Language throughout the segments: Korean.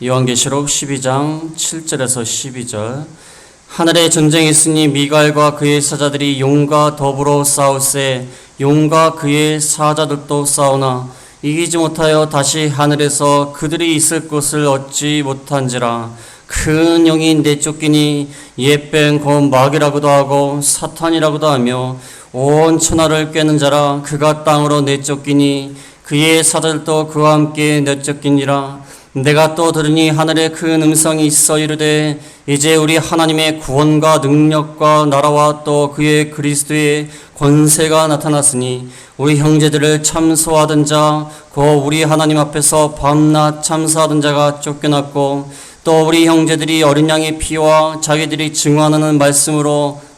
요한계시록 12장 7절에서 12절. 하늘에 전쟁이 있으니 미갈과 그의 사자들이 용과 더불어 싸울세 용과 그의 사자들도 싸우나 이기지 못하여 다시 하늘에서 그들이 있을 곳을 얻지 못한지라. 큰 영이 내쫓기니 옛뱀 곧 마귀라고도 하고 사탄이라고도 하며 온 천하를 꿰는 자라. 그가 땅으로 내쫓기니 그의 사자들도 그와 함께 내쫓기니라. 내가 또 들으니 하늘에 큰 음성이 있어 이르되 이제 우리 하나님의 구원과 능력과 나라와 또 그의 그리스도의 권세가 나타났으니 우리 형제들을 참소하던 자 곧 우리 하나님 앞에서 밤낮 참소하던 자가 쫓겨났고 또 우리 형제들이 어린 양의 피와 자기들이 증언하는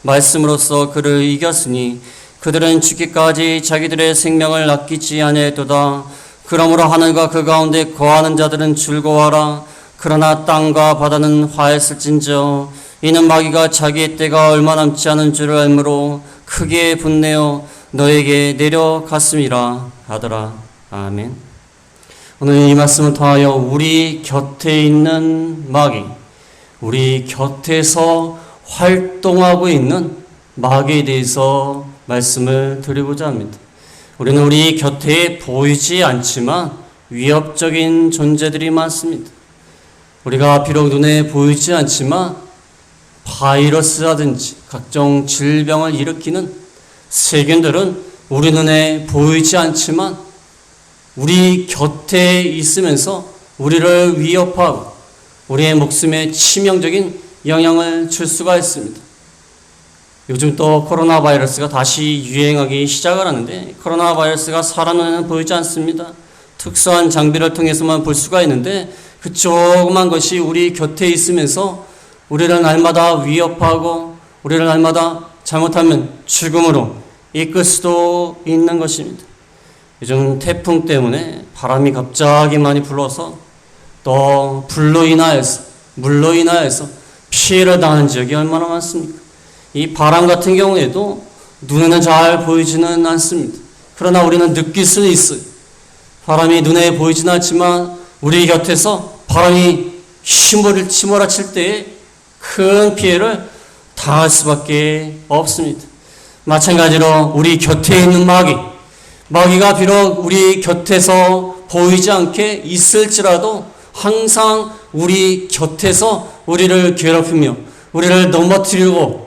말씀으로써 그를 이겼으니 그들은 죽기까지 자기들의 생명을 아끼지 아니하였도다. 그러므로 하늘과 그 가운데 거하는 자들은 즐거워하라. 그러나 땅과 바다는 화했을진저 이는 마귀가 자기의 때가 얼마 남지 않은 줄을 알므로 크게 분내어 너에게 내려갔음이라 하더라. 아멘. 오늘 이 말씀을 통하여 우리 곁에 있는 마귀, 우리 곁에서 활동하고 있는 마귀에 대해서 말씀을 드리고자 합니다. 우리는 우리 곁에 보이지 않지만 위협적인 존재들이 많습니다. 우리가 비록 눈에 보이지 않지만 바이러스라든지 각종 질병을 일으키는 세균들은 우리 눈에 보이지 않지만 우리 곁에 있으면서 우리를 위협하고 우리의 목숨에 치명적인 영향을 줄 수가 있습니다. 요즘 또 코로나 바이러스가 다시 유행하기 시작을 하는데 코로나 바이러스가 사람 눈에는 보이지 않습니다. 특수한 장비를 통해서만 볼 수가 있는데 그 조그만 것이 우리 곁에 있으면서 우리를 날마다 위협하고 우리를 날마다 잘못하면 죽음으로 이끌 수도 있는 것입니다. 요즘 태풍 때문에 바람이 갑자기 많이 불어서 또 물로 인하여서 피해를 당하는 지역이 얼마나 많습니까? 이 바람 같은 경우에도 눈에는 잘 보이지는 않습니다. 그러나 우리는 느낄 수는 있어요. 바람이 눈에 보이지는 않지만 우리 곁에서 바람이 휘몰아칠 때에 큰 피해를 당할 수밖에 없습니다. 마찬가지로 우리 곁에 있는 마귀가 비록 우리 곁에서 보이지 않게 있을지라도 항상 우리 곁에서 우리를 괴롭히며 우리를 넘어뜨리고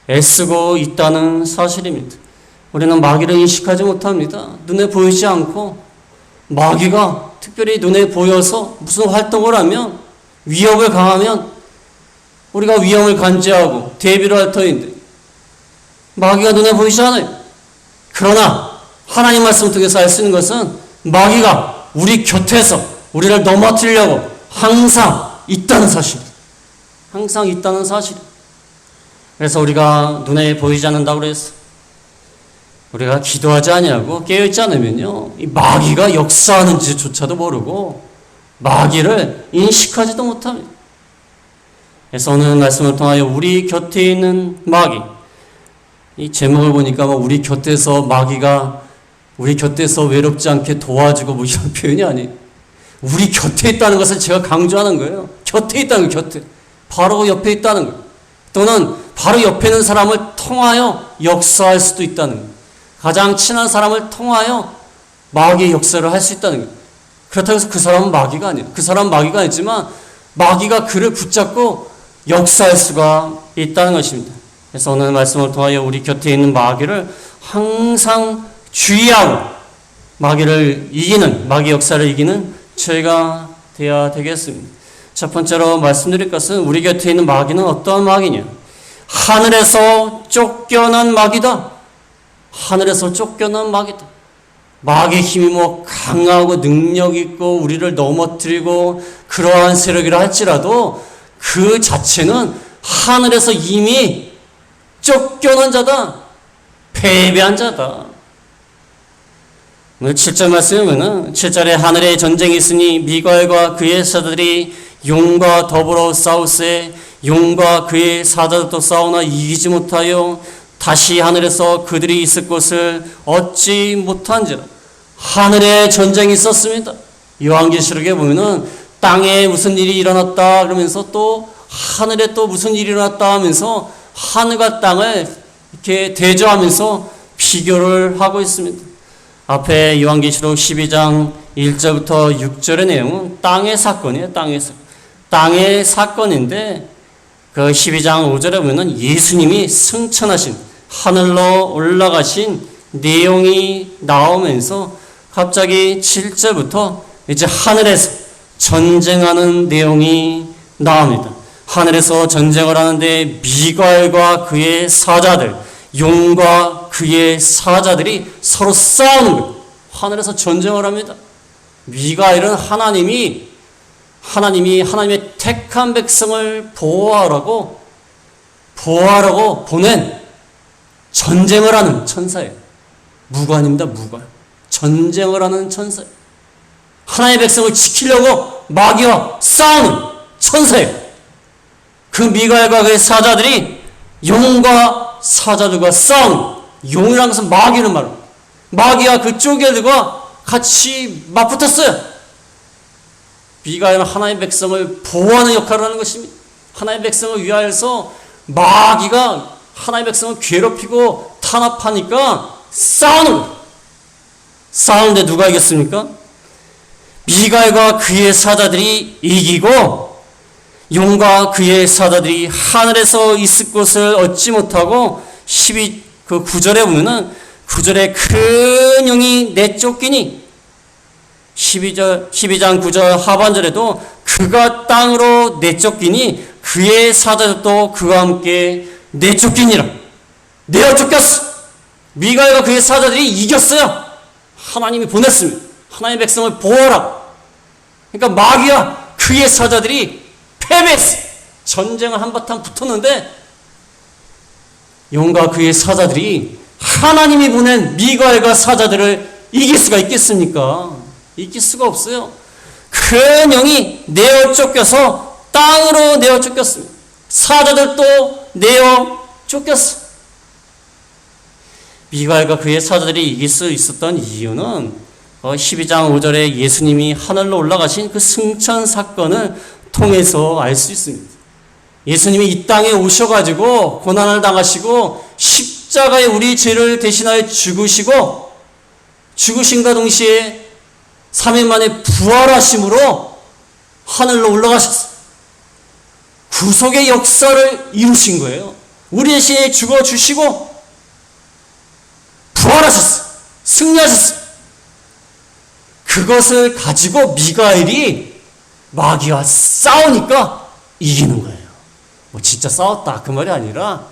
애쓰고 있다는 사실입니다. 우리는 마귀를 인식하지 못합니다. 눈에 보이지 않고 마귀가 특별히 눈에 보여서 무슨 활동을 하면 위협을 가하면 우리가 위험을 감지하고 대비를 할 터인데 마귀가 눈에 보이지 않아요. 그러나 하나님 말씀을 통해서 알 수 있는 것은 마귀가 우리 곁에서 우리를 넘어뜨리려고 항상 있다는 사실. 항상 있다는 사실. 그래서 우리가 눈에 보이지 않는다고 그래서 우리가 기도하지 아니하고 깨어있지 않으면요, 이 마귀가 역사하는지조차도 모르고 마귀를 인식하지도 못합니다. 그래서 오늘 말씀을 통하여 우리 곁에 있는 마귀, 이 제목을 보니까 우리 곁에서 마귀가 우리 곁에서 외롭지 않게 도와주고 뭐 이런 표현이 아니에요. 우리 곁에 있다는 것을 제가 강조하는 거예요. 곁에 있다는 거예요. 곁에. 바로 옆에 있다는 거예요. 또는 바로 옆에 있는 사람을 통하여 역사할 수도 있다는 거예요. 가장 친한 사람을 통하여 마귀의 역사를 할 수 있다는 거예요. 그렇다고 해서 그 사람은 마귀가 아니에요. 그 사람은 마귀가 아니지만 마귀가 그를 붙잡고 역사할 수가 있다는 것입니다. 그래서 오늘 말씀을 통하여 우리 곁에 있는 마귀를 항상 주의하고 마귀 역사를 이기는 저희가 되어야 되겠습니다. 첫 번째로 말씀드릴 것은 우리 곁에 있는 마귀는 어떠한 마귀냐? 하늘에서 쫓겨난 마귀다. 하늘에서 쫓겨난 마귀다. 마귀의 힘이 강하고 능력 있고 우리를 넘어뜨리고 그러한 세력이라 할지라도 그 자체는 하늘에서 이미 쫓겨난 자다. 패배한 자다. 오늘 7절 말씀에 보면 7절에 하늘에 전쟁이 있으니 미갈과 그의 사자들이 용과 더불어 싸우세 용과 그의 사자들도 싸우나 이기지 못하여 다시 하늘에서 그들이 있을 곳을 얻지 못한지라. 하늘에 전쟁이 있었습니다. 요한계시록에 보면은 땅에 무슨 일이 일어났다 그러면서 또 하늘에 또 무슨 일이 일어났다 하면서 하늘과 땅을 이렇게 대조하면서 비교를 하고 있습니다. 앞에 요한계시록 12장 1절부터 6절의 내용은 땅의 사건이에요. 땅의 사건인데 그 12장 5절에 보면 예수님이 승천하신 하늘로 올라가신 내용이 나오면서 갑자기 7절부터 이제 하늘에서 전쟁하는 내용이 나옵니다. 하늘에서 전쟁을 하는데 미가엘과 그의 사자들, 용과 그의 사자들이 서로 싸우는 거예요. 하늘에서 전쟁을 합니다. 미가엘은 하나님이 하나님의 택한 백성을 보호하라고 보낸 전쟁을 하는 천사예요. 무관입니다. 무관. 전쟁을 하는 천사예요. 하나님의 백성을 지키려고 마귀와 싸우는 천사예요. 그 미가엘과 그의 사자들이 용과 사자들과 싸우는, 용이라는 것은 마귀는 말입니다. 마귀와 그 쪼개들과 같이 맞붙었어요. 미가엘은 하나님의 백성을 보호하는 역할을 하는 것입니다. 하나님의 백성을 위하여서 마귀가 하나님의 백성을 괴롭히고 탄압하니까 싸우는데 누가 이겼습니까? 미가엘과 그의 사자들이 이기고 용과 그의 사자들이 하늘에서 있을 곳을 얻지 못하고 9절에 보면은 9절에 큰 용이 내쫓기니 12장 9절 하반절에도 그가 땅으로 내쫓기니 그의 사자들도 그와 함께 내쫓기니라. 내어 쫓겼어. 미가엘과 그의 사자들이 이겼어요. 하나님이 보냈습니다. 하나님의 백성을 보호하라. 그러니까 마귀와 그의 사자들이 패배했어. 전쟁을 한바탕 붙었는데 용과 그의 사자들이 하나님이 보낸 미가엘과 사자들을 이길 수가 있겠습니까? 이길 수가 없어요. 큰 영이 내어 쫓겨서 땅으로 내어 쫓겼습니다. 사자들도 내어 쫓겼어. 미가엘과 그의 사자들이 이길 수 있었던 이유는 12장 5절에 예수님이 하늘로 올라가신 그 승천 사건을 통해서 알 수 있습니다. 예수님이 이 땅에 오셔가지고 고난을 당하시고 십자가에 우리 죄를 대신하여 죽으심과 동시에 3일 만에 부활하심으로 하늘로 올라가셨어요. 구속의 역사를 이루신 거예요. 우리 대신에 죽어주시고 부활하셨어요. 승리하셨어요. 그것을 가지고 미가엘이 마귀와 싸우니까 이기는 거예요. 뭐 진짜 싸웠다 그 말이 아니라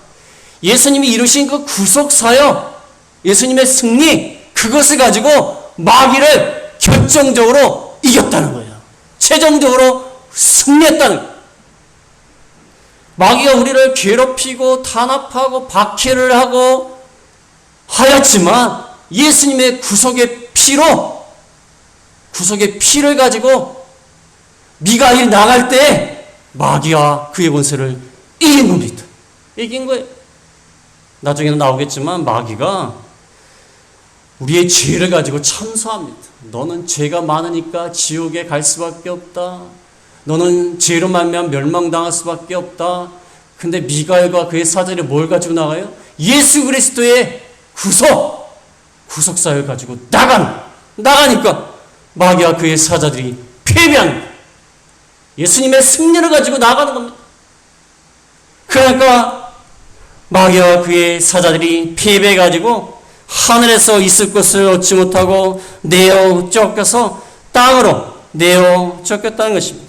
예수님이 이루신 그 구속사역, 예수님의 승리, 그것을 가지고 마귀를 결정적으로 이겼다는 거예요. 최종적으로 승리했다는 거예요. 마귀가 우리를 괴롭히고 탄압하고 박해를 하고 하였지만 예수님의 구속의 피를 가지고 미가엘이 나갈 때 마귀와 그의 권세를 이긴 겁니다. 이긴 거예요. 나중에는 나오겠지만 마귀가 우리의 죄를 가지고 참소합니다. 너는 죄가 많으니까 지옥에 갈 수밖에 없다. 너는 죄로 말미암아 멸망당할 수밖에 없다. 근데 미가엘과 그의 사자들이 뭘 가지고 나가요? 예수 그리스도의 구속사를 가지고 나가니까 마귀와 그의 사자들이 패배하는 거예요. 예수님의 승리를 가지고 나가는 겁니다. 그러니까 마귀와 그의 사자들이 패배해가지고 하늘에서 있을 것을 얻지 못하고 내어 쫓겨서 땅으로 내어 쫓겼다는 것입니다.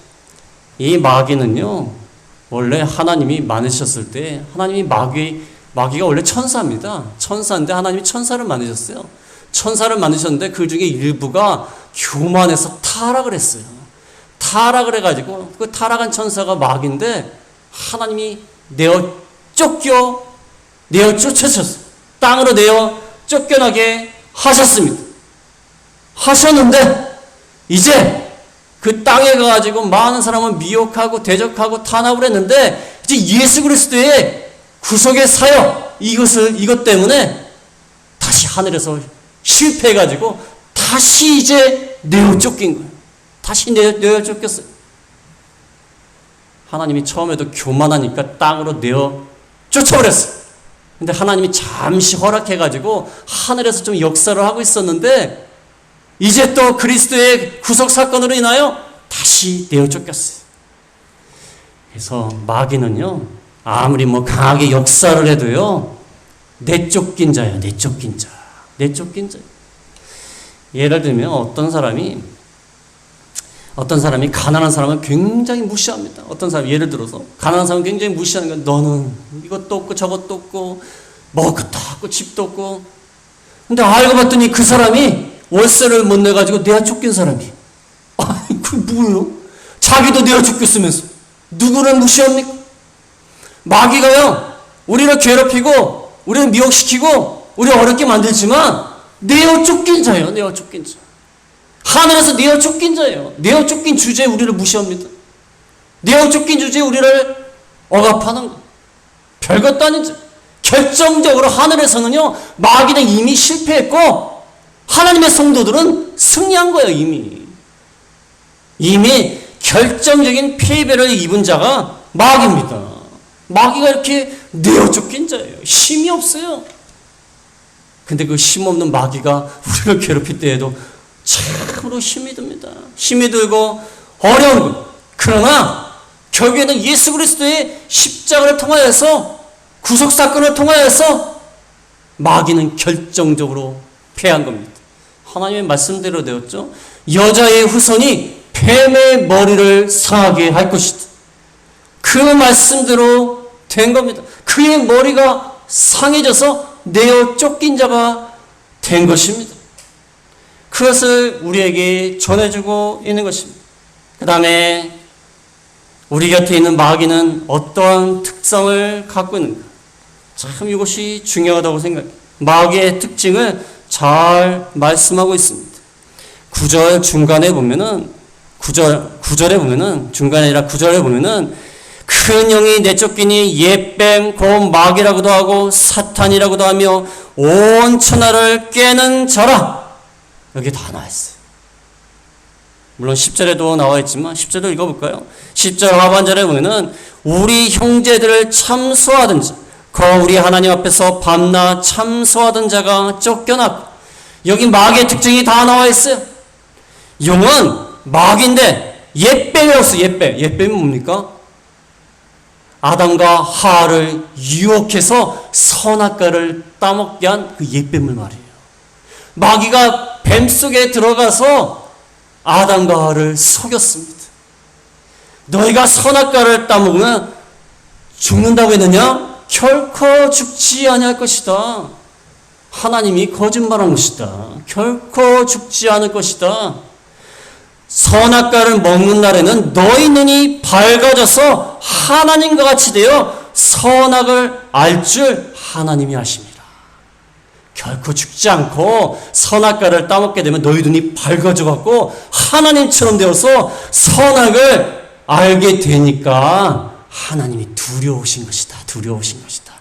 이 마귀는요, 원래 하나님이 만드셨을 때 하나님이 마귀가 원래 천사입니다. 천사인데 하나님이 천사를 만드셨어요. 천사를 만드셨는데 그 중에 일부가 교만해서 타락을 했어요. 타락을 해가지고 그 타락한 천사가 마귀인데 하나님이 내어 쫓으셨어요. 땅으로 내어 쫓겨나게 하셨습니다. 하셨는데 이제 그 땅에 가가지고 많은 사람을 미혹하고 대적하고 탄압을 했는데 이제 예수 그리스도의 구속의 사역 이것 때문에 다시 하늘에서 실패해가지고 다시 이제 내어 쫓긴 거예요. 다시 내어 쫓겼어요. 하나님이 처음에도 교만하니까 땅으로 내어 쫓아버렸어요. 근데 하나님이 잠시 허락해가지고 하늘에서 좀 역사를 하고 있었는데 이제 또 그리스도의 구속 사건으로 인하여 다시 내어 쫓겼어요. 그래서 마귀는요, 아무리 뭐 강하게 역사를 해도요, 내쫓긴 자예요. 내쫓긴 자. 내쫓긴 자. 예를 들면 어떤 사람이 가난한 사람을 굉장히 무시합니다. 어떤 사람이 예를 들어서 가난한 사람을 굉장히 무시하는 건 너는 이것도 없고 저것도 없고 먹을 것도 없고 집도 없고. 근데 알고 봤더니 그 사람이 월세를 못 내가지고 내야 쫓긴 사람이. 아니 그 뭐예요? 자기도 내야 쫓겼으면서 누구를 무시합니까? 마귀가요 우리를 괴롭히고 우리를 미혹시키고 우리를 어렵게 만들지만 내어 쫓긴 자예요. 내어 쫓긴 자. 하늘에서 내어 쫓긴 자예요. 내어 쫓긴 주제에 우리를 무시합니다. 내어 쫓긴 주제에 우리를 억압하는 거. 별것도 아닌 자. 결정적으로 하늘에서는요, 마귀는 이미 실패했고, 하나님의 성도들은 승리한 거예요, 이미. 이미 결정적인 패배를 입은 자가 마귀입니다. 마귀가 이렇게 내어 쫓긴 자예요. 힘이 없어요. 근데 그 힘없는 마귀가 우리를 괴롭힐 때에도 참으로 힘이 듭니다. 힘이 들고 어려운 것. 그러나 결국에는 예수 그리스도의 십자가를 통하여서 구속사건을 통하여서 마귀는 결정적으로 패한 겁니다. 하나님의 말씀대로 되었죠. 여자의 후손이 뱀의 머리를 상하게 할 것이다. 그 말씀대로 된 겁니다. 그의 머리가 상해져서 내어 쫓긴 자가 된 것입니다. 그것을 우리에게 전해주고 있는 것입니다. 그 다음에 우리 곁에 있는 마귀는 어떠한 특성을 갖고 있는가? 참 이것이 중요하다고 생각해요. 마귀의 특징을 잘 말씀하고 있습니다. 9절 중간에 보면은 9절에 보면은 중간에 아니라 9절에 보면은 큰 영이 내쫓기니 옛뱀 곧 마귀라고도 하고 사탄이라고도 하며 온 천하를 꿰는 자라. 여기 다 나와 있어요. 물론 10절에도 나와 있지만 10절도 읽어볼까요? 10절 하반절에 보면은 우리 형제들을 참소하던 자, 우리 하나님 앞에서 밤낮 참소하던 자가 쫓겨났고, 여기 마귀의 특징이 다 나와 있어요. 용은 마귀인데 옛뱀이었어요. 옛뱀이 뭡니까? 아담과 하와를 유혹해서 선악과를 따먹게 한 그 옛뱀을 말이에요. 마귀가 뱀 속에 들어가서 아담과 하와를 속였습니다. 너희가 선악과를 따먹으면 죽는다고 했느냐? 결코 죽지 아니할 것이다. 하나님이 거짓말한 것이다. 결코 죽지 않을 것이다. 선악과를 먹는 날에는 너희 눈이 밝아져서 하나님과 같이 되어 선악을 알 줄 하나님이 아십니다. 결코 죽지 않고 선악과를 따먹게 되면 너희 눈이 밝아져 갖고 하나님처럼 되어서 선악을 알게 되니까 하나님이 두려우신 것이다. 두려우신 것이다.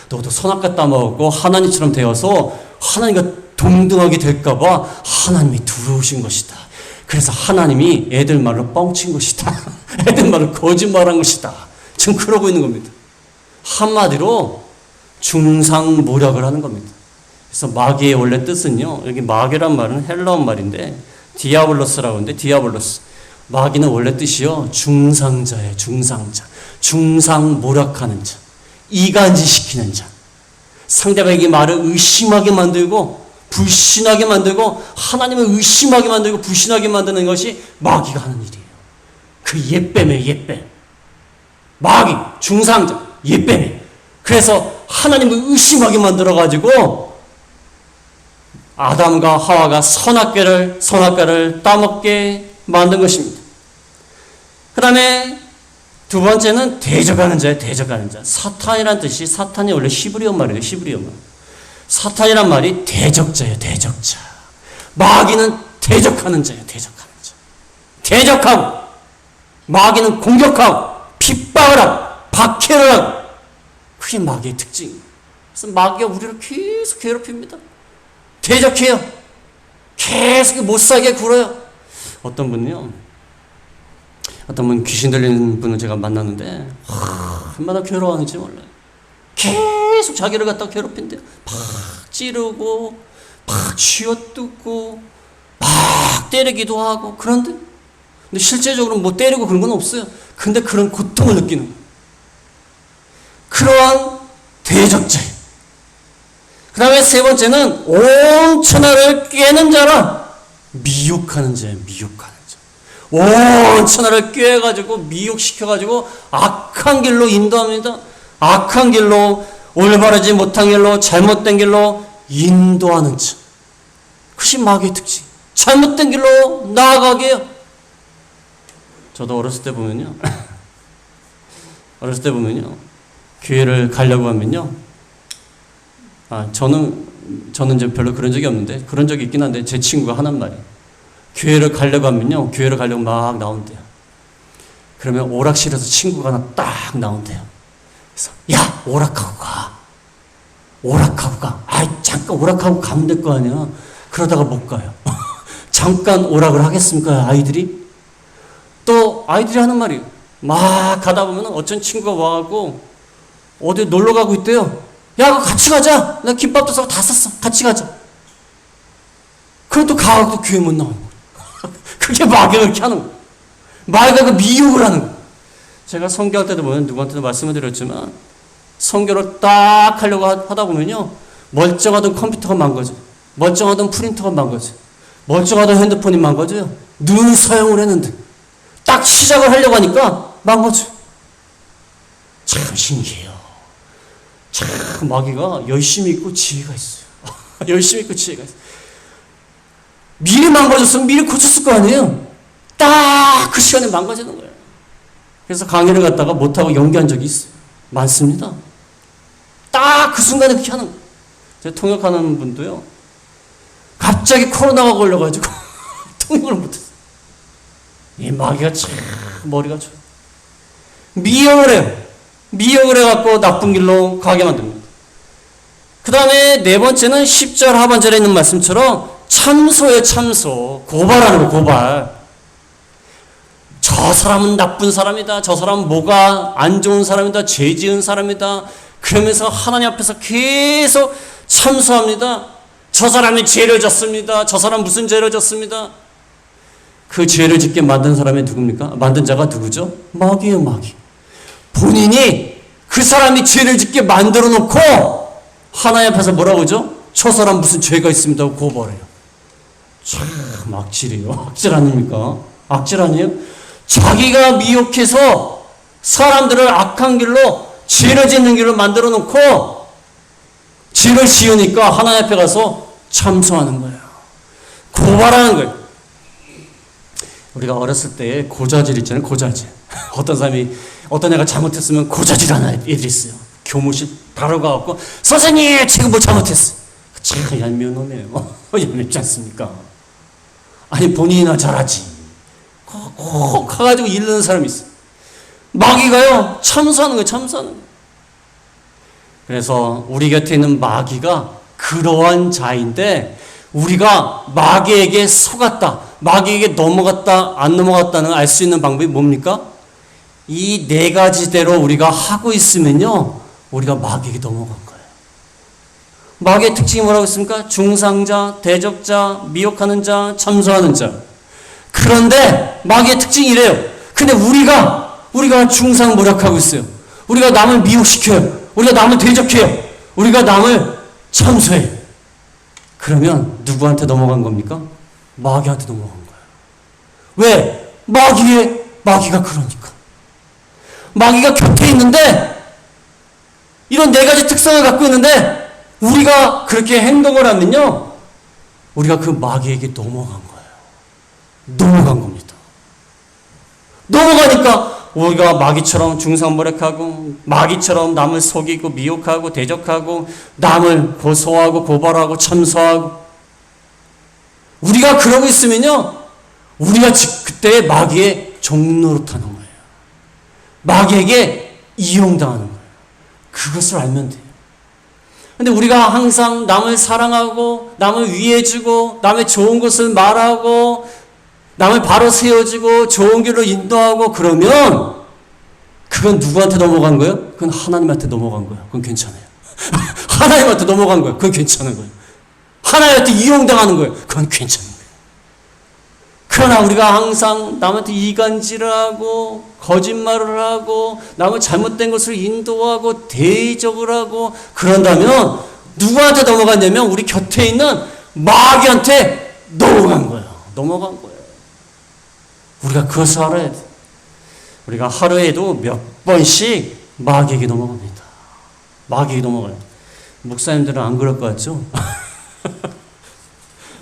너도 선악과 따먹고 하나님처럼 되어서 하나님과 동등하게 될까 봐 하나님이 두려우신 것이다. 그래서 하나님이 애들 말로 뻥친 것이다. 애들 말로 거짓말한 것이다. 지금 그러고 있는 겁니다. 한마디로 중상모략을 하는 겁니다. 그래서 마귀의 원래 뜻은요, 여기 마귀란 말은 헬라어 말인데 디아블로스라고 하는데, 디아블로스, 마귀는 원래 뜻이요 중상자예요. 중상자. 중상모략하는 자, 이간질시키는 자, 상대방에게 말을 의심하게 만들고 불신하게 만들고 하나님을 의심하게 만들고 불신하게 만드는 것이 마귀가 하는 일이에요. 그 옛뱀이에요. 옛뱀. 마귀, 중상자, 옛뱀이. 그래서 하나님을 의심하게 만들어가지고 아담과 하와가 선악과를 따먹게 만든 것입니다. 그 다음에 두 번째는 대적하는 자예요. 대적하는 자. 사탄이란 뜻이, 사탄이 원래 히브리어 말이에요. 히브리어 말. 사탄이란 말이 대적자예요. 대적자. 마귀는 대적하는 자예요. 대적하는 자. 대적하고 마귀는 공격하고 핍박을 하고 박해를 하고, 그게 마귀의 특징이에요. 그래서 마귀가 우리를 계속 괴롭힙니다. 대적해요. 계속 못살게 굴어요. 어떤 분은요, 어떤 분 귀신 들리는 분을 제가 만났는데 얼마나 괴로워하는지 몰라요. 계속 자기를 갖다 괴롭힌대요. 막 찌르고 막 쥐어뜯고 막 때리기도 하고. 그런데 근데 실제적으로 뭐 때리고 그런 건 없어요. 근데 그런 고통을 느끼는 거예요. 그러한 대적자예요. 그 다음에 세 번째는 온 천하를 꿰는 자라 미혹하는 자예요. 미혹하는 자. 온 천하를 꿰가지고 미혹시켜가지고 악한 길로 인도합니다. 악한 길로, 올바르지 못한 길로, 잘못된 길로 인도하는 자. 그것이 마귀의 특징. 잘못된 길로 나아가게 해요. 저도 어렸을 때 보면요. 교회를 가려고 하면요. 저는 이제 별로 그런 적이 없는데, 그런 적이 있긴 한데, 제 친구가 하는 말이, 교회를 가려고 하면요. 교회를 가려고 막 나온대요. 그러면 오락실에서 친구가 하나 딱 나온대요. 그래서, 야! 오락하고 가. 아이, 잠깐 오락하고 가면 될 거 아니야. 그러다가 못 가요. 잠깐 오락을 하겠습니까, 아이들이? 또, 아이들이 하는 말이, 막 가다 보면 어쩐 친구가 와갖고, 어디 놀러 가고 있대요. 야, 같이 가자. 나 김밥도 사고 다 샀어. 같이 가자. 그럼 또 가갖고 교회 못 나오는 거야. 그게 마귀가 그렇게 하는 거야. 마귀가 그 미혹을 하는 거야. 제가 선교할 때도 보면 누구한테도 말씀을 드렸지만, 선교를 딱 하려고 하다 보면요. 멀쩡하던 컴퓨터가 망가져. 멀쩡하던 프린터가 망가져. 멀쩡하던 핸드폰이 망가져요. 늘 사용을 했는데. 딱 시작을 하려고 하니까 망가져. 참 신기해요. 참 마귀가 열심히 있고 지혜가 있어요. 열심히 있고 지혜가 있어요. 미리 망가졌으면 미리 고쳤을 거 아니에요. 딱 그 시간에 망가지는 거예요. 그래서 강의를 갔다가 못하고 연기한 적이 있어요. 많습니다. 딱 그 순간에 그렇게 하는 거예요. 제가 통역하는 분도요. 갑자기 코로나가 걸려가지고 통역을 못했어요. 이 마귀가 참 머리가 좋아요. 미혹을 해요. 미혹을 해갖고 나쁜 길로 가게 만듭니다. 그 다음에 네 번째는 10절 하반절에 있는 말씀처럼 참소예요. 참소. 고발하는 거, 고발. 저 사람은 나쁜 사람이다. 저 사람은 뭐가 안 좋은 사람이다. 죄 지은 사람이다. 그러면서 하나님 앞에서 계속 참소합니다. 저 사람이 죄를 졌습니다. 저 사람 무슨 죄를 졌습니다. 그 죄를 짓게 만든 사람이 누굽니까? 만든 자가 누구죠? 마귀예요, 마귀. 본인이 그 사람이 죄를 짓게 만들어 놓고 하나님 앞에서 뭐라고 하죠? 저 사람 무슨 죄가 있습니다 하고 고발해요. 참 악질이에요. 악질 아닙니까? 악질 아니에요? 자기가 미혹해서 사람들을 악한 길로 죄를 짓는 길로 만들어 놓고 죄를 지으니까 하나님 앞에 가서 참소하는 거예요. 고발하는 거예요. 우리가 어렸을 때 고자질 있잖아요. 고자질. 어떤 애가 잘못했으면 고자질 하는 애들이 있어요. 교무실 바로 가갖고 선생님 제가 뭐 잘못했어요. 참 얄미운 놈이에요. 얄밉지 않습니까? 아니 본인이나 잘하지. 꼭 가가지고 이르는 사람이 있어요. 마귀가요 참소하는 거예요. 참소하는 거예요. 그래서 우리 곁에 있는 마귀가 그러한 자인데 우리가 마귀에게 속았다, 마귀에게 넘어갔다, 안 넘어갔다는 알 수 있는 방법이 뭡니까? 이 네 가지대로 우리가 하고 있으면요, 우리가 마귀에게 넘어간 거예요. 마귀의 특징이 뭐라고 했습니까? 중상자, 대적자, 미혹하는 자, 참소하는 자. 그런데 마귀의 특징이 이래요. 근데 우리가 중상모략하고 있어요. 우리가 남을 미혹시켜요. 우리가 남을 대적해요. 우리가 남을 참소해요. 그러면 누구한테 넘어간 겁니까? 마귀한테 넘어간 거예요. 왜? 마귀가 그러니까. 마귀가 곁에 있는데 이런 네 가지 특성을 갖고 있는데 우리가 그렇게 행동을 하면요, 우리가 그 마귀에게 넘어간 거예요. 넘어간 겁니다. 넘어가니까 우리가 마귀처럼 중상모략하고 마귀처럼 남을 속이고 미혹하고 대적하고 남을 고소하고 고발하고 참소하고, 우리가 그러고 있으면요, 우리가 그때 마귀의 종노릇하는 거예요. 마귀에게 이용당하는 거예요. 그것을 알면 돼요. 근데 우리가 항상 남을 사랑하고 남을 위해주고 남의 좋은 것을 말하고 남을 바로 세워주고 좋은 길로 인도하고 그러면 그건 누구한테 넘어간 거예요? 그건 하나님한테 넘어간 거예요. 그건 괜찮아요. 하나님한테 넘어간 거예요. 그건 괜찮은 거예요. 하나님한테 이용당하는 거예요. 그건 괜찮은 거예요. 그러나 우리가 항상 남한테 이간질을 하고 거짓말을 하고 남을 잘못된 것을 인도하고 대적을 하고 그런다면 누구한테 넘어갔냐면 우리 곁에 있는 마귀한테 넘어간 거예요. 넘어간 거예요. 우리가 그것을 알아야 돼. 우리가 하루에도 몇 번씩 마귀에게 넘어갑니다. 마귀에게 넘어가요. 목사님들은 안 그럴 것 같죠?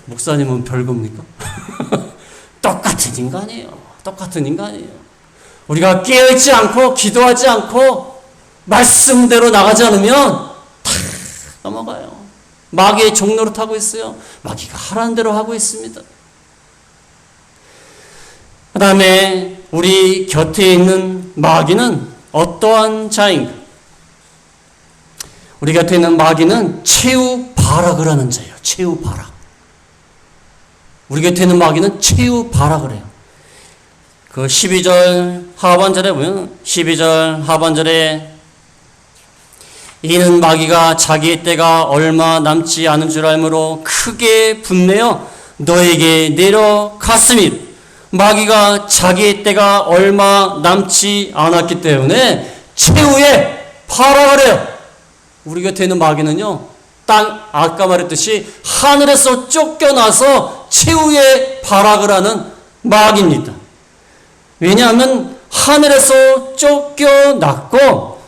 목사님은 별겁니까? 똑같은 인간이에요. 똑같은 인간이에요. 우리가 깨어있지 않고 기도하지 않고 말씀대로 나가지 않으면 다 넘어가요. 마귀의 종로를 타고 있어요. 마귀가 하라는 대로 하고 있습니다. 그 다음에 우리 곁에 있는 마귀는 어떠한 자인가? 우리 곁에 있는 마귀는 최후 발악을 하는 자예요. 최후 발악. 우리 곁에 있는 마귀는 최후 발악을 해요. 그 12절 하반절에 보면 12절 하반절에 이는 마귀가 자기의 때가 얼마 남지 않은 줄 알므로 크게 분내어 너에게 내려갔음이라. 마귀가 자기의 때가 얼마 남지 않았기 때문에 최후의 발악을 해요. 우리 곁에 있는 마귀는요, 아까 말했듯이 하늘에서 쫓겨나서 최후의 발악을 하는 마귀입니다. 왜냐하면 하늘에서 쫓겨났고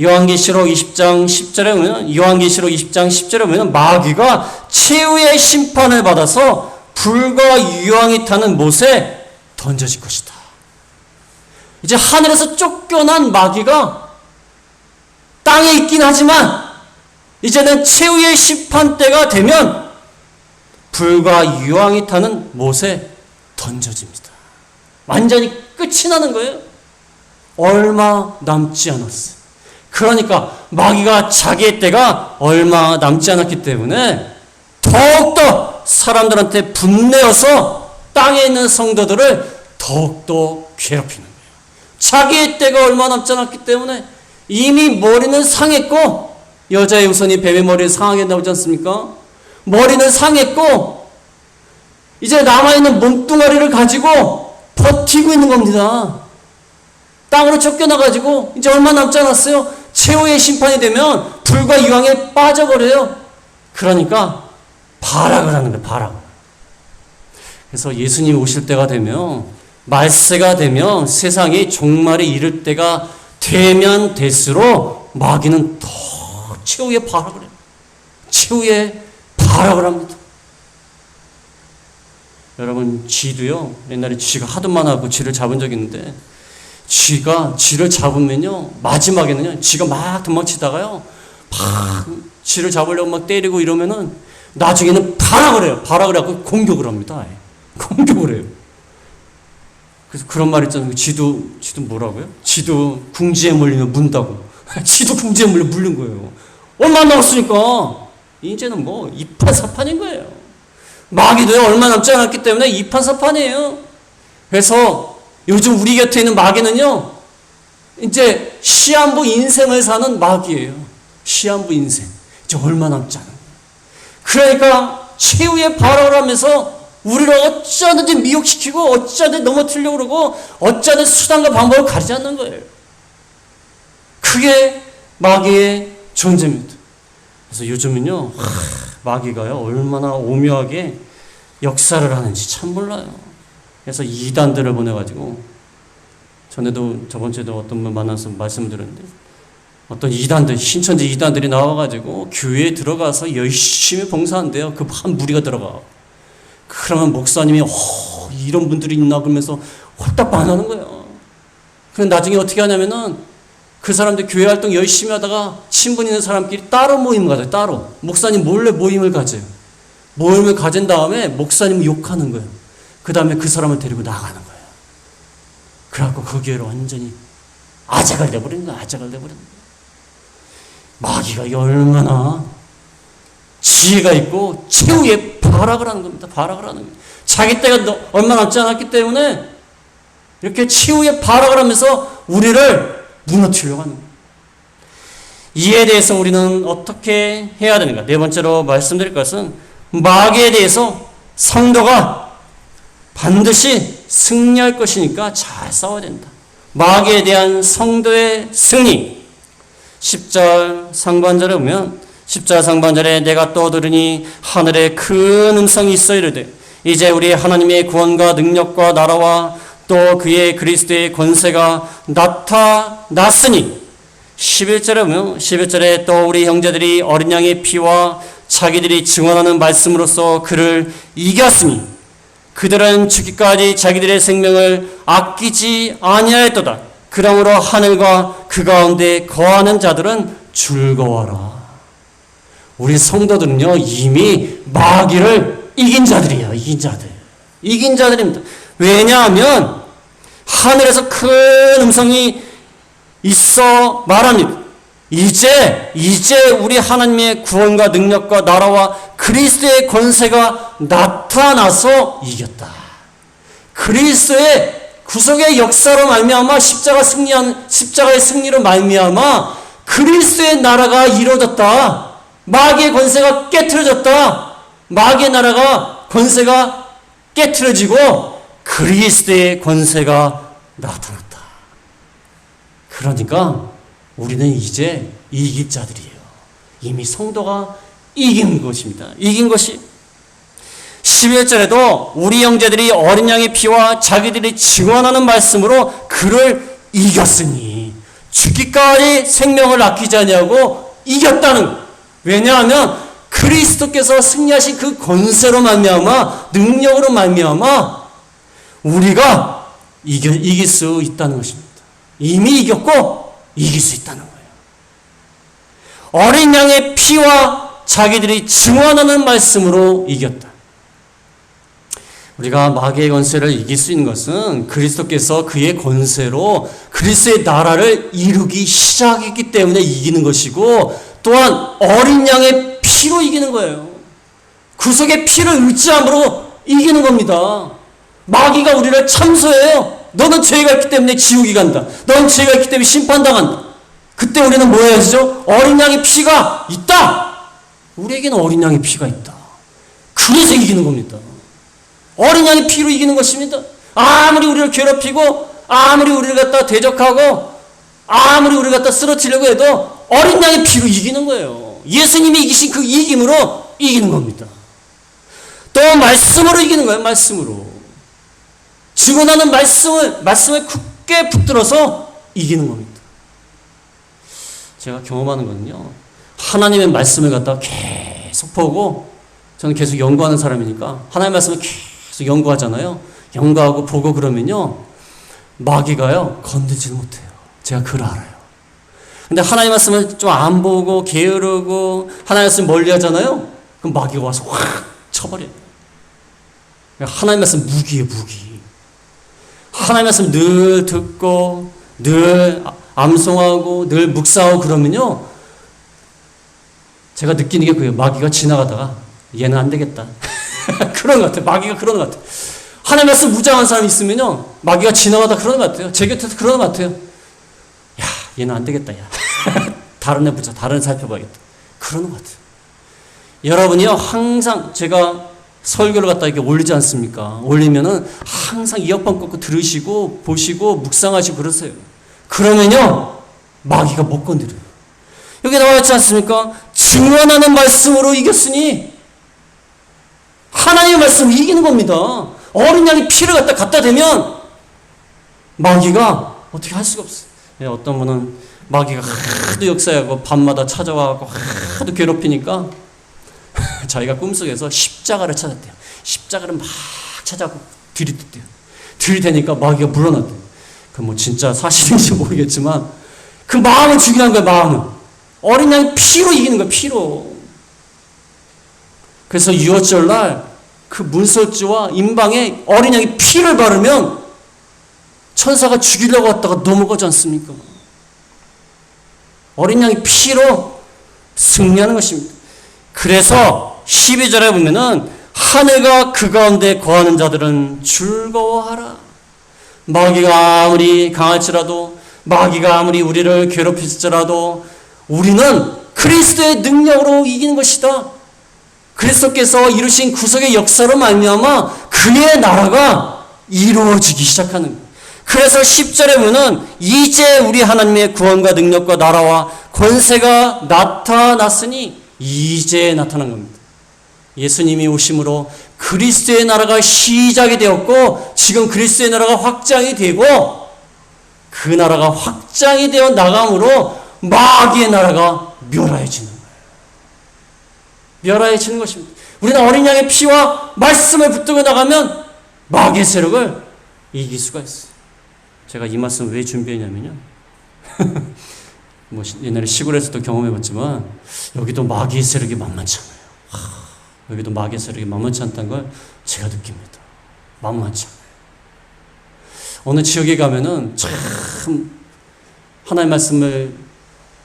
요한계시록 20장 10절에 보면 요한계시록 20장 10절에 보면 마귀가 최후의 심판을 받아서 불과 유황이 타는 못에 던져질 것이다. 이제 하늘에서 쫓겨난 마귀가 땅에 있긴 하지만 이제는 최후의 심판 때가 되면 불과 유황이 타는 못에 던져집니다. 완전히 끝이 나는 거예요. 얼마 남지 않았어요. 그러니까 마귀가 자기의 때가 얼마 남지 않았기 때문에 더욱더 사람들한테 분내어서 땅에 있는 성도들을 더욱더 괴롭히는 거예요. 자기의 때가 얼마 남지 않았기 때문에 이미 머리는 상했고, 여자의 우선이 뱀의 머리를 상하게 한다고 하지 않습니까? 머리는 상했고 이제 남아있는 몸뚱아리를 가지고 버티고 있는 겁니다. 땅으로 쫓겨나가지고 이제 얼마 남지 않았어요. 최후의 심판이 되면 불과 유황에 빠져버려요. 그러니까 발악을 하는 거예요. 발악. 그래서 예수님이 오실 때가 되면, 말세가 되면, 세상이 종말에 이를 때가 되면 될수록 마귀는 더 최후의 발악을 해요. 최후의 발악을 합니다. 여러분, 쥐도요, 옛날에 쥐가 하도 많아갖고 쥐를 잡은 적이 있는데, 쥐를 잡으면요, 마지막에는요, 쥐가 막 도망치다가요, 막 쥐를 잡으려고 막 때리고 이러면은, 나중에는 발악을 해요. 발악을 해갖고 공격을 합니다. 공격을 해요. 그래서 그런 말 있잖아요. 쥐도 뭐라고요? 쥐도 궁지에 물리면 문다고. 쥐도 궁지에 물려 물린 거예요. 얼마 남았으니까 이제는 뭐 이판사판인 거예요. 마귀도요, 얼마 남지 않았기 때문에 이판사판이에요. 그래서 요즘 우리 곁에 있는 마귀는요, 이제 시한부 인생을 사는 마귀예요. 시한부 인생. 이제 얼마 남지 않은 거예요. 그러니까 최후의 발악을 하면서 우리를 어찌하든지 미혹시키고 어찌하든지 넘어뜨리려고 그러고 어찌하든지 수단과 방법을 가리지 않는 거예요. 그게 마귀의 존재입니다. 그래서 요즘은요, 마귀가요, 얼마나 오묘하게 역사를 하는지 참 몰라요. 그래서 이단들을 보내가지고, 저번 주에도 어떤 분 만나서 말씀을 드렸는데, 어떤 이단들, 신천지 이단들이 나와가지고 교회에 들어가서 열심히 봉사한대요. 그 한 무리가 들어가. 그러면 목사님이 이런 분들이 있나 그러면서 홀딱 반하는 거예요. 그럼 나중에 어떻게 하냐면은 그 사람들 교회 활동 열심히 하다가 친분 있는 사람끼리 따로 모임을 가져요. 따로. 목사님 몰래 모임을 가져요. 모임을 가진 다음에 목사님을 욕하는 거예요. 그 다음에 그 사람을 데리고 나가는 거예요. 그래갖고 그 교회를 완전히 아작을 내버리는 거예요. 아작을 내버리는 거예요. 마귀가 얼마나 지혜가 있고 최후의 발악을 하는 겁니다. 발악을 하는 겁니다. 자기 때가 얼마 남지 않았기 때문에 이렇게 최후의 발악을 하면서 우리를 무너뜨리려고 하는 겁니다. 이에 대해서 우리는 어떻게 해야 되는가? 네 번째로 말씀드릴 것은 마귀에 대해서 성도가 반드시 승리할 것이니까 잘 싸워야 된다. 마귀에 대한 성도의 승리. 10절 상반절에 보면 10절 상반절에 내가 또 들으니 하늘에 큰 음성이 있어 이르되 이제 우리 하나님의 구원과 능력과 나라와 또 그의 그리스도의 권세가 나타났으니 11절에 보면 11절에 또 우리 형제들이 어린 양의 피와 자기들이 증언하는 말씀으로써 그를 이겼으니 그들은 죽기까지 자기들의 생명을 아끼지 아니하였도다. 그러므로 하늘과 그 가운데 거하는 자들은 즐거워라. 우리 성도들은요 이미 마귀를 이긴 자들이에요. 이긴 자들. 이긴 자들입니다. 왜냐하면 하늘에서 큰 음성이 있어 말합니다. 이제 우리 하나님의 구원과 능력과 나라와 그리스도의 권세가 나타나서 이겼다. 그리스도의 구속의 역사로 말미암아 십자가의 승리로 말미암아 그리스도의 나라가 이루어졌다. 마귀의 권세가 깨트려졌다. 마귀의 나라가 권세가 깨트려지고 그리스도의 권세가 나타났다. 그러니까 우리는 이제 이길 자들이에요. 이미 성도가 이긴 것입니다. 이긴 것이 11절에도 우리 형제들이 어린 양의 피와 자기들이 증언하는 말씀으로 그를 이겼으니 죽기까지 생명을 아끼지 아니하고 이겼다는 것. 왜냐하면 그리스도께서 승리하신 그 권세로 말미암아 능력으로 말미암아 우리가 이길 수 있다는 것입니다. 이미 이겼고 이길 수 있다는 거예요. 어린 양의 피와 자기들이 증언하는 말씀으로 이겼다. 우리가 마귀의 권세를 이길 수 있는 것은 그리스도께서 그의 권세로 그리스도의 나라를 이루기 시작했기 때문에 이기는 것이고 또한 어린 양의 피로 이기는 거예요. 구속의 피를 의지함으로 이기는 겁니다. 마귀가 우리를 참소해요. 너는 죄가 있기 때문에 지옥이 간다. 너는 죄가 있기 때문에 심판당한다. 그때 우리는 뭐 해야죠? 어린 양의 피가 있다. 우리에게는 어린 양의 피가 있다. 그래서 이기는 겁니다. 어린 양의 피로 이기는 것입니다. 아무리 우리를 괴롭히고 아무리 우리를 갖다 대적하고 아무리 우리를 갖다 쓰러뜨리려고 해도 어린 양의 피로 이기는 거예요. 예수님이 이기신 그 이김으로 이기는 겁니다. 또 말씀으로 이기는 거예요. 말씀으로. 증언하는 말씀을 굳게 붙들어서 이기는 겁니다. 제가 경험하는 거는요. 하나님의 말씀을 갖다가 계속 보고 저는 계속 연구하는 사람이니까 하나님의 말씀을 계속 연구하잖아요. 연구하고 보고 그러면요. 마귀가요. 건들지를 못해요. 제가 그걸 알아요. 근데 하나님 말씀을 좀 안 보고 게으르고 하나님 말씀 멀리 하잖아요. 그럼 마귀가 와서 확 쳐버려요. 하나님 말씀 무기예요. 무기. 하나님 말씀 늘 듣고 늘 암송하고 늘 묵상하고 그러면요. 제가 느끼는 게 그래요. 마귀가 지나가다가 얘는 안 되겠다. 그런 것 같아요. 마귀가 그러는 것 같아요. 하나님 말씀 무장한 사람이 있으면요. 마귀가 지나가다 그러는 것 같아요. 제 곁에서 그러는 것 같아요. 야, 얘는 안 되겠다. 야. 다른 애 보자. 다른 애 살펴봐야겠다. 그러는 것 같아요. 여러분이요. 항상 제가 설교를 갖다 이렇게 올리지 않습니까? 올리면은 항상 이어폰 꽂고 들으시고 보시고 묵상하시고 그러세요. 그러면요. 마귀가 못 건드려요. 여기 나와 있지 않습니까? 증언하는 말씀으로 이겼으니 하나님의 말씀을 이기는 겁니다. 어린 양이 피를 갖다 대면 마귀가 어떻게 할 수가 없어요. 예, 어떤 분은 마귀가 하도 역사하고 밤마다 찾아와서 하도 괴롭히니까 자기가 꿈속에서 십자가를 찾았대요. 십자가를 막 찾아고 들이댔대요. 들이대니까 마귀가 물러났대요. 그 뭐 진짜 사실인지 모르겠지만 그 마음을 죽이는 거예요. 마음을. 어린 양이 피로 이기는 거예요. 피로. 그래서 유월절날 그 문설주와 임방에 어린 양이 피를 바르면 천사가 죽이려고 왔다가 넘어가지 않습니까? 어린 양이 피로 승리하는 것입니다. 그래서 12절에 보면은 하늘과 그 가운데 거하는 자들은 즐거워하라. 마귀가 아무리 강할지라도, 마귀가 아무리 우리를 괴롭힐지라도 우리는 그리스도의 능력으로 이기는 것이다. 그리스도께서 이루신 구속의 역사로 말미암아 그의 나라가 이루어지기 시작하는 거예요. 그래서 10절에 보면 이제 우리 하나님의 구원과 능력과 나라와 권세가 나타났으니 이제 나타난 겁니다. 예수님이 오심으로 그리스도의 나라가 시작이 되었고 지금 그리스도의 나라가 확장이 되고 그 나라가 확장이 되어 나감으로 마귀의 나라가 멸하여지는 거예요. 멸하여지는 것입니다. 우리는 어린 양의 피와 말씀을 붙들고 나가면 마귀의 세력을 이길 수가 있어요. 제가 이 말씀 왜 준비했냐면요. 뭐 옛날에 시골에서도 경험해봤지만 여기도 마귀의 세력이 만만치 않아요. 여기도 마귀의 세력이 만만치 않다는 걸 제가 느낍니다. 만만치 않아요. 어느 지역에 가면은 참 하나님의 말씀을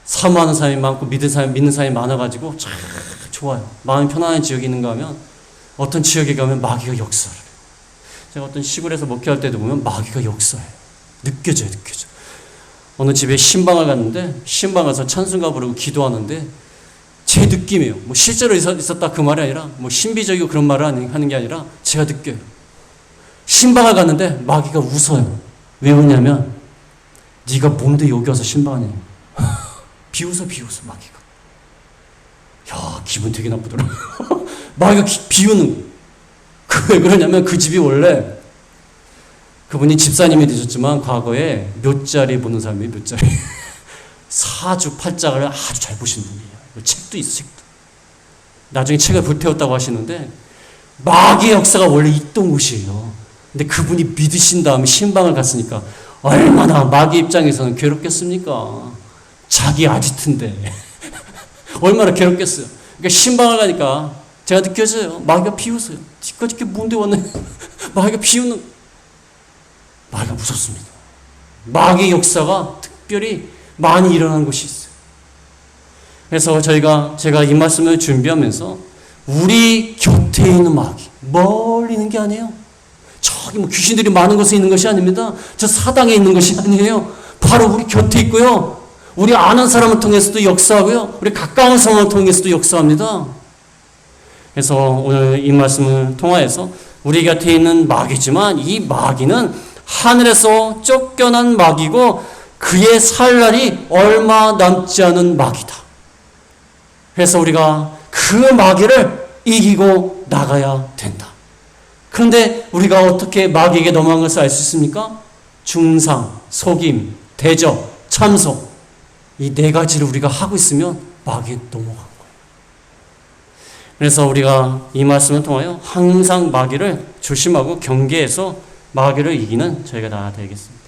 사모하는 사람이 많고 믿는 사람이 많아가지고 참 좋아요. 마음이 편안한 지역이 있는가 하면 어떤 지역에 가면 마귀가 역사를 해요. 제가 어떤 시골에서 목회할 때도 보면 마귀가 역사해요. 느껴져요. 어느 집에 신방을 갔는데 신방 가서 찬송가 부르고 기도하는데 제 느낌이에요. 뭐 실제로 있었다 그 말이 아니라 뭐 신비적이고 그런 말을 하는 게 아니라 제가 느껴요. 신방을 갔는데 마귀가 웃어요. 왜 웃냐면 네가 뭔데 여기 와서 신방하냐. 비웃어 마귀가. 야 기분 되게 나쁘더라. 마귀가 비우는 거예요. 왜 그러냐면 그 집이 원래 그분이 집사님이 되셨지만 과거에 묘자리 보는 사람이 묘자리 사주 팔자를 아주 잘 보시는 분이에요. 책도 있어, 책도. 나중에 책을 불태웠다고 하시는데 마귀의 역사가 원래 있던 곳이에요. 근데 그분이 믿으신 다음에 신방을 갔으니까 얼마나 마귀 입장에서는 괴롭겠습니까? 자기 아지트인데 얼마나 괴롭겠어요. 그러니까 신방을 가니까 제가 느껴져요. 마귀가 비웃어요. 뒤까지 이렇게 뭔데 왔네. 마귀가 비웃는. 마귀가 무섭습니다. 마귀의 역사가 특별히 많이 일어나는 곳이 있어요. 그래서 제가 이 말씀을 준비하면서 우리 곁에 있는 마귀, 멀리 있는 게 아니에요. 저기 뭐 귀신들이 많은 곳에 있는 것이 아닙니다. 저 사당에 있는 것이 아니에요. 바로 우리 곁에 있고요. 우리 아는 사람을 통해서도 역사하고요. 우리 가까운 사람을 통해서도 역사합니다. 그래서 오늘 이 말씀을 통하여서 우리 곁에 있는 마귀지만 이 마귀는 하늘에서 쫓겨난 마귀고 그의 살 날이 얼마 남지 않은 마귀다. 그래서 우리가 그 마귀를 이기고 나가야 된다. 그런데 우리가 어떻게 마귀에게 넘어간 것을 알 수 있습니까? 중상, 속임, 대적, 참소 이 네 가지를 우리가 하고 있으면 마귀에 넘어간 거예요. 그래서 우리가 이 말씀을 통하여 항상 마귀를 조심하고 경계해서 마귀를 이기는 저희가 다 되겠습니다.